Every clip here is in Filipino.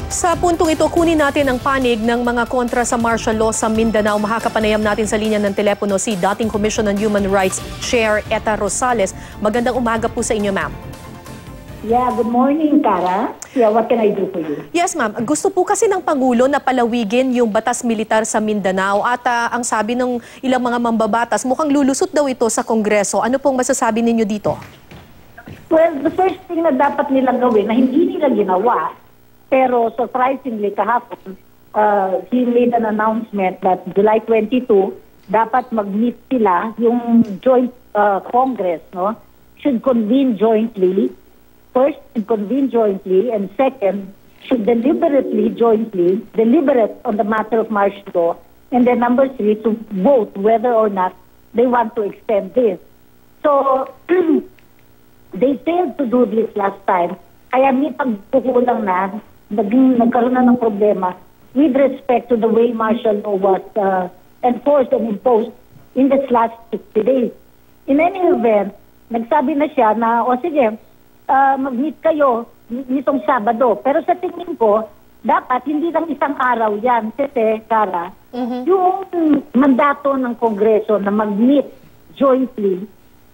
Sa puntong ito, kunin natin ang panig ng mga kontra sa martial law sa Mindanao. Makakapanayam natin sa linya ng telepono si dating Commission on Human Rights Chair Etta Rosales. Magandang umaga po sa inyo, ma'am. Yeah, good morning, Cara. Yeah, what can I do for you? Yes, ma'am. Gusto po kasi ng Pangulo na palawigin yung batas militar sa Mindanao at ang sabi ng ilang mga mambabatas, mukhang lulusot daw ito sa Kongreso. Ano pong masasabi ninyo dito? Well, the first thing na dapat nilang gawin na hindi nila ginawa, pero surprisingly kahapon, he made an announcement that July 22, dapat mag-meet sila, yung joint Congress, no, should convene jointly. First, convene jointly, and second, should deliberate on the matter of martial law, and then number 3, to vote whether or not they want to extend this. So, they failed to do this last time, kaya may pagkukulang na, nagkaroon na ng problema with respect to the way martial law was enforced and imposed in this last 60 days. In any event, nagsabi na siya na, o sige, mag-meet kayo nitong Sabado. Pero sa tingin ko, dapat hindi lang isang araw yan. Kasi, Cara, yung mandato ng Kongreso na mag-meet jointly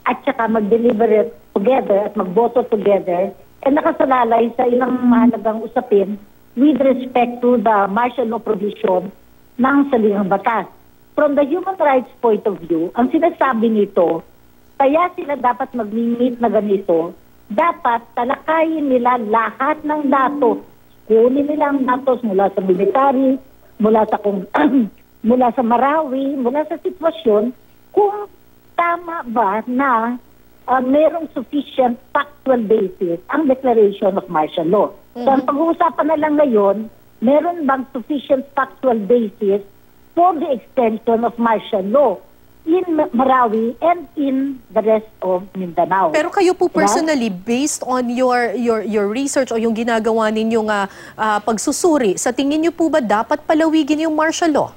at saka mag-deliberate together at mag-voto together, nakasalalay sa ilang mahalagang usapin with respect to the martial law provision ng saligang batas. From the human rights point of view, ang sinasabi nito, kaya sila dapat mag-meet na ganito, dapat talakayin nila lahat ng datos. Kunin nila ang datos mula sa military, mula sa Marawi, mula sa sitwasyon, kung tama ba na merong sufficient factual basis ang declaration of martial law. So ang pag-uusapan na lang ngayon, meron bang sufficient factual basis for the extension of martial law in Marawi and in the rest of Mindanao. Pero kayo po personally, based on your research o yung ginagawa ninyong pagsusuri, sa tingin niyo po ba dapat palawigin yung martial law?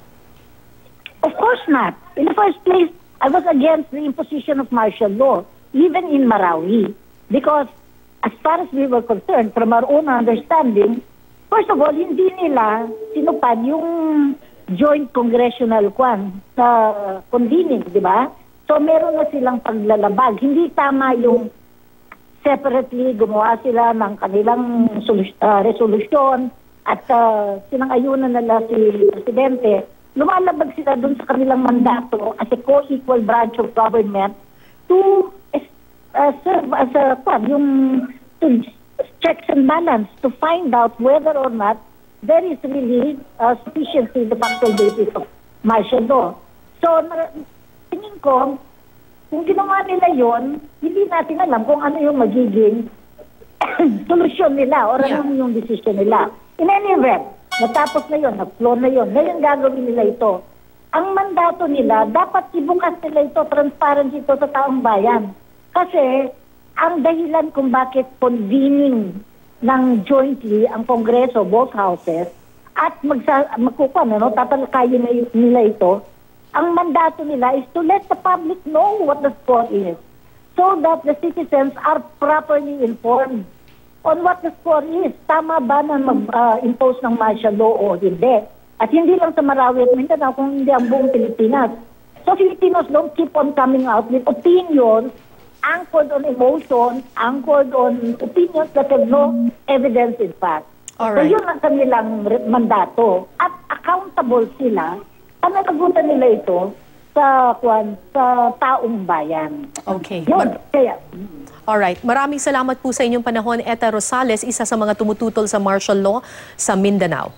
Of course not. In the first place, I was against the imposition of martial law, even in Marawi. Because as far as we were concerned, from our own understanding, first of all, hindi nila sinupad yung joint congressional convening, di ba? So meron na silang paglalabag. Hindi tama yung separately gumawa sila ng kanilang resolution at sinang-ayunan nila si Presidente. Lumalabag sila dun sa kanilang mandato as a co-equal branch of government to serve as yung checks and balance to find out whether or not there is really sufficiency in the factual basis of martial law. So, tingin ko, kung ginawa nila yon, hindi natin alam kung ano yung magiging solusyon nila or ano yung decision nila. In any event, natapos na yon, nag-flow na yon, ngayon gagawin nila ito. Ang mandato nila, dapat ibukas nila ito, transparent ito sa taong bayan. Kasi, ang dahilan kung bakit convening ng jointly ang Kongreso, both houses, at tatalakayin nila ito, ang mandato nila is to let the public know what the score is so that the citizens are properly informed on what the score is. Tama ba na mag-impose ng martial law o hindi? At hindi lang sa Marawi at Mindanao, kung hindi ang buong Pilipinas. So Filipinos don't keep on coming out with opinions anchored on emotion, anchored on opinions that have no evidence in fact. Alright. So yun ang kanilang mandato. At accountable sila, panagutan nila ito sa taong bayan. Okay. Yun, kaya. Alright. Maraming salamat po sa inyong panahon, Etta Rosales, isa sa mga tumututol sa martial law sa Mindanao.